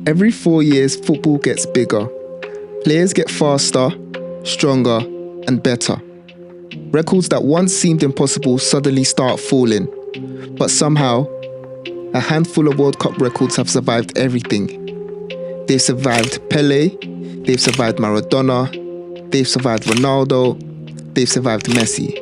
Every 4 years, football gets bigger. Players get faster, stronger, and better. Records that once seemed impossible suddenly start falling. But somehow, a handful of World Cup records have survived everything. They've survived Pele, they've survived Maradona, they've survived Ronaldo, they've survived Messi.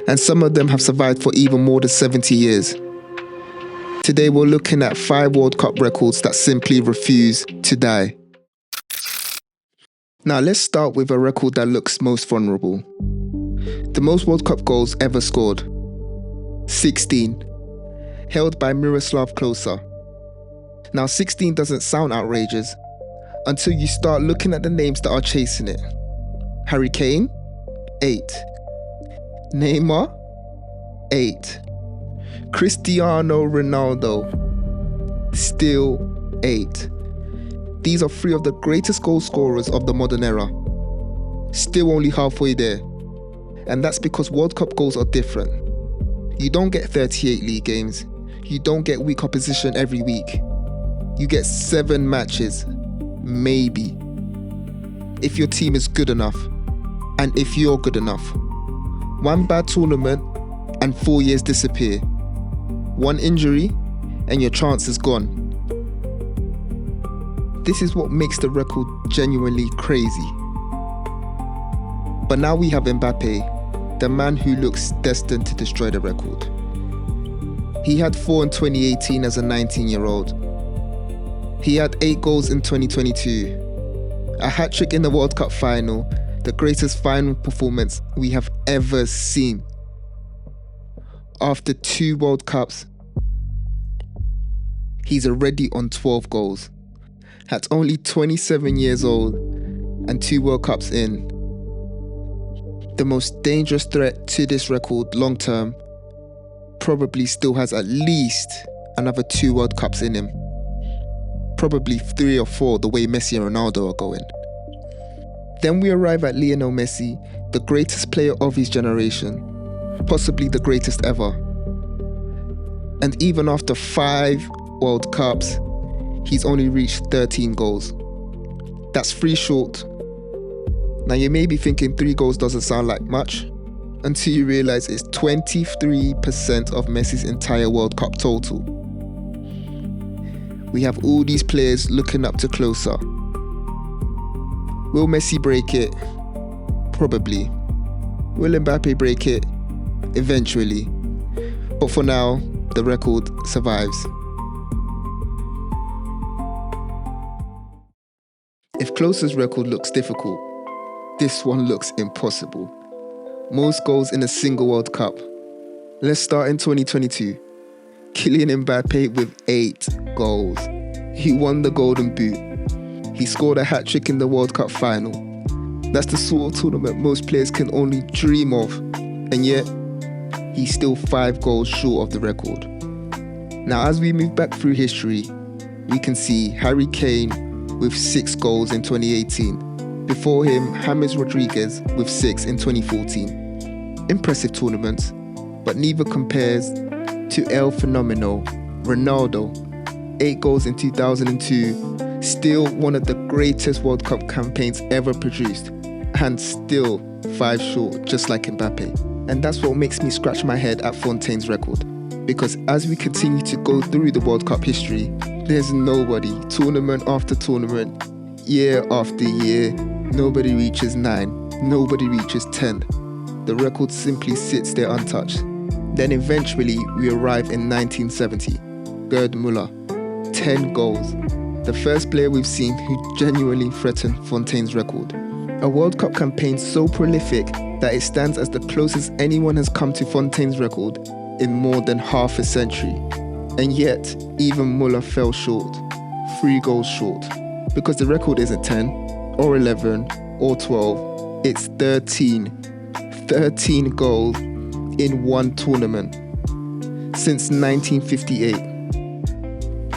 And some of them have survived for even more than 70 years. Today we're looking at 5 World Cup records that simply refuse to die. Now let's start with a record that looks most vulnerable. The most World Cup goals ever scored. 16. Held by Miroslav Klose. Now 16 doesn't sound outrageous until you start looking at the names that are chasing it. Harry Kane, 8. Neymar, 8. Cristiano Ronaldo, still 8. These are 3 of the greatest goal scorers of the modern era. Still only halfway there. And that's because World Cup goals are different. You don't get 38 league games. You don't get weak opposition every week. You get 7 matches, maybe. If your team is good enough, and if you're good enough. 1 bad tournament, and 4 years disappear. 1 injury, and your chance is gone. This is what makes the record genuinely crazy. But now we have Mbappe, the man who looks destined to destroy the record. He had 4 in 2018 as a 19-year-old. He had 8 goals in 2022. A hat-trick in the World Cup final, the greatest final performance we have ever seen. After 2 World Cups, he's already on 12 goals. At only 27 years old and 2 World Cups in. The most dangerous threat to this record long term probably still has at least another 2 World Cups in him. Probably 3 or 4 the way Messi and Ronaldo are going. Then we arrive at Lionel Messi, the greatest player of his generation, possibly the greatest ever. And even after 5 World Cups, he's only reached 13 goals. That's 3 short. Now you may be thinking 3 goals doesn't sound like much, until you realize it's 23% of Messi's entire World Cup total. We have all these players looking up to Klose. Will Messi break it? Probably. Will Mbappe break it? Eventually. But for now, the record survives. If Klose's record looks difficult, this one looks impossible. Most goals in a single World Cup. Let's start in 2022. Kylian Mbappe with 8 goals. He won the Golden Boot. He scored a hat-trick in the World Cup final. That's the sort of tournament most players can only dream of. And yet, he's still 5 goals short of the record. Now, as we move back through history, we can see Harry Kane with 6 goals in 2018. Before him, James Rodriguez with 6 in 2014. Impressive tournaments, but neither compares to El Fenomeno, Ronaldo, 8 goals in 2002, still one of the greatest World Cup campaigns ever produced, and still 5 short, just like Mbappe. And that's what makes me scratch my head at Fontaine's record. Because as we continue to go through the World Cup history, there's nobody, tournament after tournament, year after year, nobody reaches 9, nobody reaches 10. The record simply sits there untouched. Then eventually we arrive in 1970. Gerd Müller, 10 goals. The first player we've seen who genuinely threatened Fontaine's record. A World Cup campaign so prolific that it stands as the closest anyone has come to Fontaine's record in more than half a century. And yet, even Müller fell short, 3 goals short. Because the record isn't 10, or 11, or 12, it's 13. 13 goals in 1 tournament since 1958.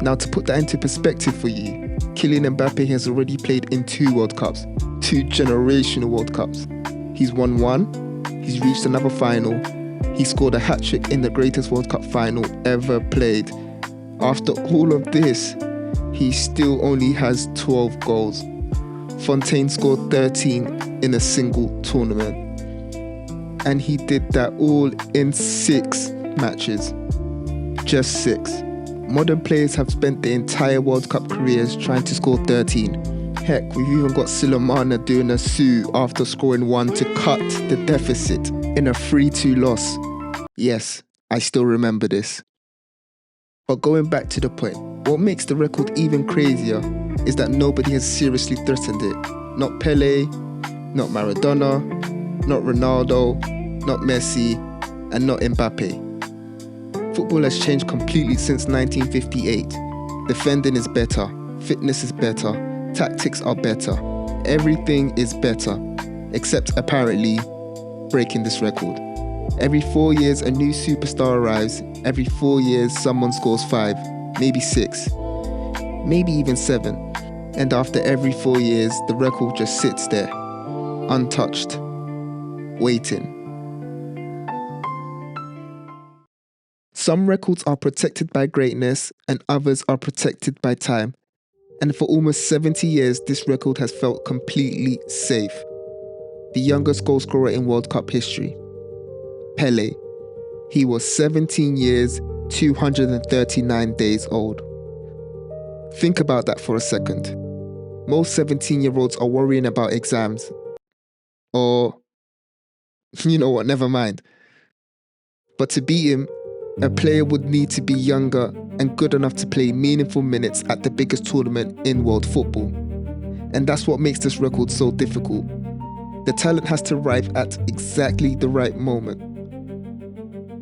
Now, to put that into perspective for you, Kylian Mbappe has already played in 2 World Cups, 2 generational World Cups. He's won 1, he's reached another final, he scored a hat-trick in the greatest World Cup final ever played. After all of this, he still only has 12 goals. Fontaine scored 13 in a single tournament. And he did that all in 6 matches. Just 6. Modern players have spent their entire World Cup careers trying to score 13. Heck, we've even got Silomana doing a sue after scoring 1 to cut the deficit in a 3-2 loss. Yes, I still remember this. But going back to the point, what makes the record even crazier is that nobody has seriously threatened it. Not Pele, not Maradona, not Ronaldo, not Messi, and not Mbappe. Football has changed completely since 1958. Defending is better, fitness is better, tactics are better, everything is better, except apparently breaking this record. Every 4 years a new superstar arrives, every 4 years someone scores 5, maybe 6, maybe even 7. And after every 4 years the record just sits there, untouched, waiting. Some records are protected by greatness and others are protected by time. And for almost 70 years, this record has felt completely safe. The youngest goal scorer in World Cup history, Pele. He was 17 years, 239 days old. Think about that for a second. Most 17-year-olds are worrying about exams. Or, you know what, never mind. But to beat him, a player would need to be younger and good enough to play meaningful minutes at the biggest tournament in world football. And that's what makes this record so difficult. The talent has to arrive at exactly the right moment.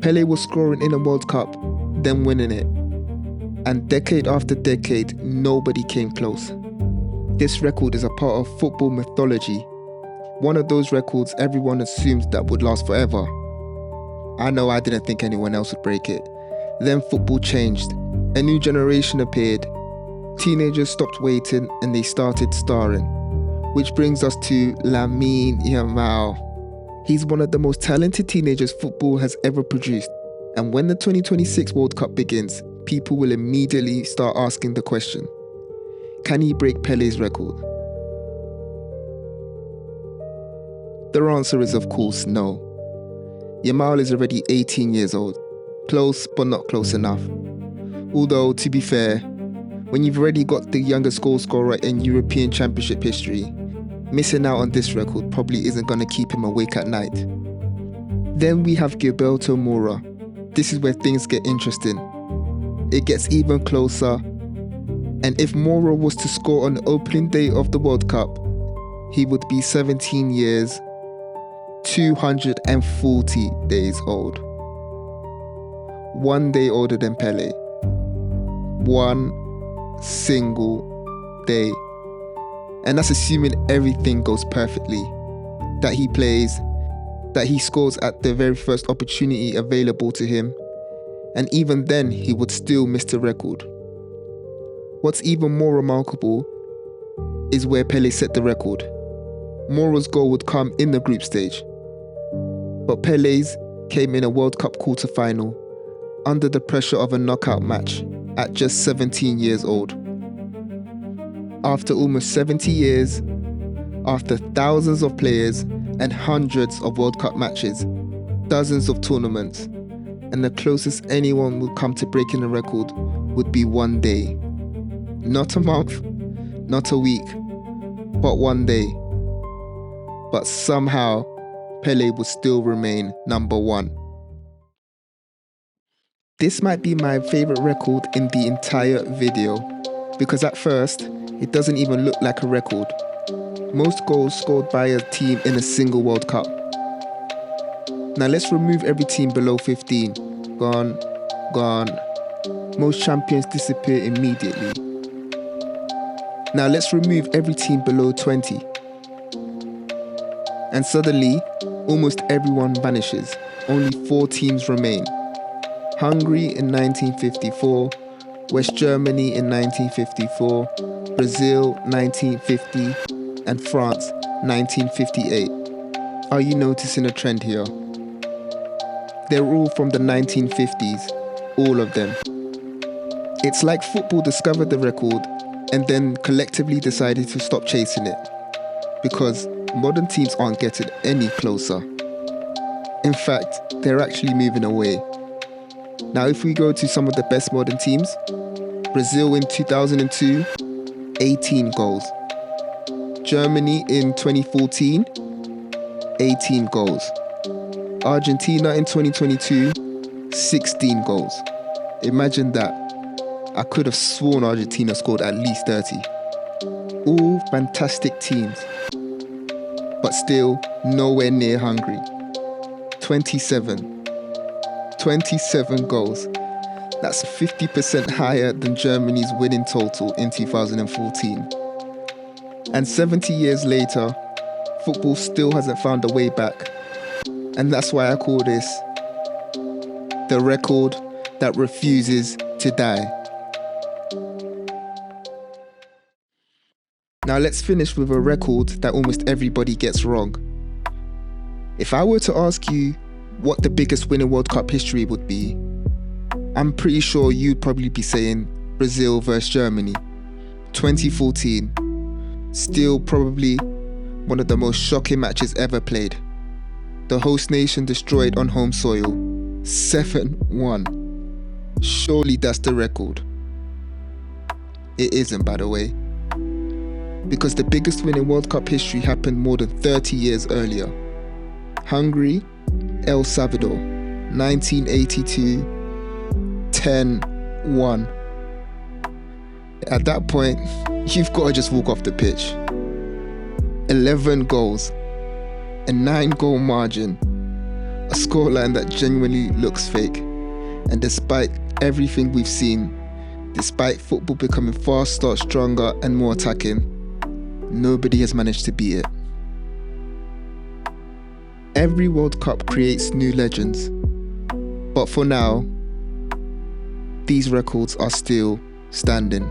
Pele was scoring in a World Cup, then winning it. And decade after decade, nobody came close. This record is a part of football mythology. One of those records everyone assumes that would last forever. I know I didn't think anyone else would break it. Then football changed. A new generation appeared. Teenagers stopped waiting and they started starring. Which brings us to Lamine Yamal. He's one of the most talented teenagers football has ever produced. And when the 2026 World Cup begins, people will immediately start asking the question, can he break Pele's record? The answer is of course no. Yamal is already 18 years old. Close, but not close enough. Although, to be fair, when you've already got the youngest goal scorer in European Championship history, missing out on this record probably isn't going to keep him awake at night. Then we have Gilberto Mora. This is where things get interesting. It gets even closer. And if Mora was to score on the opening day of the World Cup, he would be 17 years, 240 days old. 1 day older than Pele. 1 single day. And that's assuming everything goes perfectly. That he plays, that he scores at the very first opportunity available to him. And even then, he would still miss the record. What's even more remarkable is where Pele set the record. Mora's goal would come in the group stage. But Pele's came in a World Cup quarter-final under the pressure of a knockout match at just 17 years old. After almost 70 years, after thousands of players and hundreds of World Cup matches, dozens of tournaments, and the closest anyone would come to breaking a record would be 1 day. Not a month, not a week, but 1 day. But somehow, Pele would still remain number 1. This might be my favorite record in the entire video, because at first, it doesn't even look like a record. Most goals scored by a team in a single World Cup. Now let's remove every team below 15. Gone, gone. Most champions disappear immediately. Now let's remove every team below 20. And suddenly, almost everyone vanishes. Only 4 teams remain. Hungary in 1954, West Germany in 1954, Brazil 1950, and France 1958. Are you noticing a trend here? They're all from the 1950s, all of them. It's like football discovered the record and then collectively decided to stop chasing it, because modern teams aren't getting any closer. In fact, they're actually moving away. Now, if we go to some of the best modern teams, Brazil in 2002, 18 goals. Germany in 2014, 18 goals. Argentina in 2022, 16 goals. Imagine that. I could have sworn Argentina scored at least 30. All fantastic teams, but still nowhere near Hungary. 27 goals. That's 50% higher than Germany's winning total in 2014. And 70 years later, football still hasn't found a way back. And that's why I call this the record that refuses to die. Now let's finish with a record that almost everybody gets wrong. If I were to ask you what the biggest win in World Cup history would be, I'm pretty sure you'd probably be saying Brazil versus Germany, 2014. Still probably one of the most shocking matches ever played. The host nation destroyed on home soil, 7-1. Surely that's the record. It isn't, by the way, because the biggest win in World Cup history happened more than 30 years earlier. Hungary, El Salvador, 1982, 10-1. At that point, you've got to just walk off the pitch. 11 goals, a 9-goal margin, a scoreline that genuinely looks fake. And despite everything we've seen, despite football becoming faster, stronger and more attacking, nobody has managed to beat it. Every World Cup creates new legends, but for now, these records are still standing.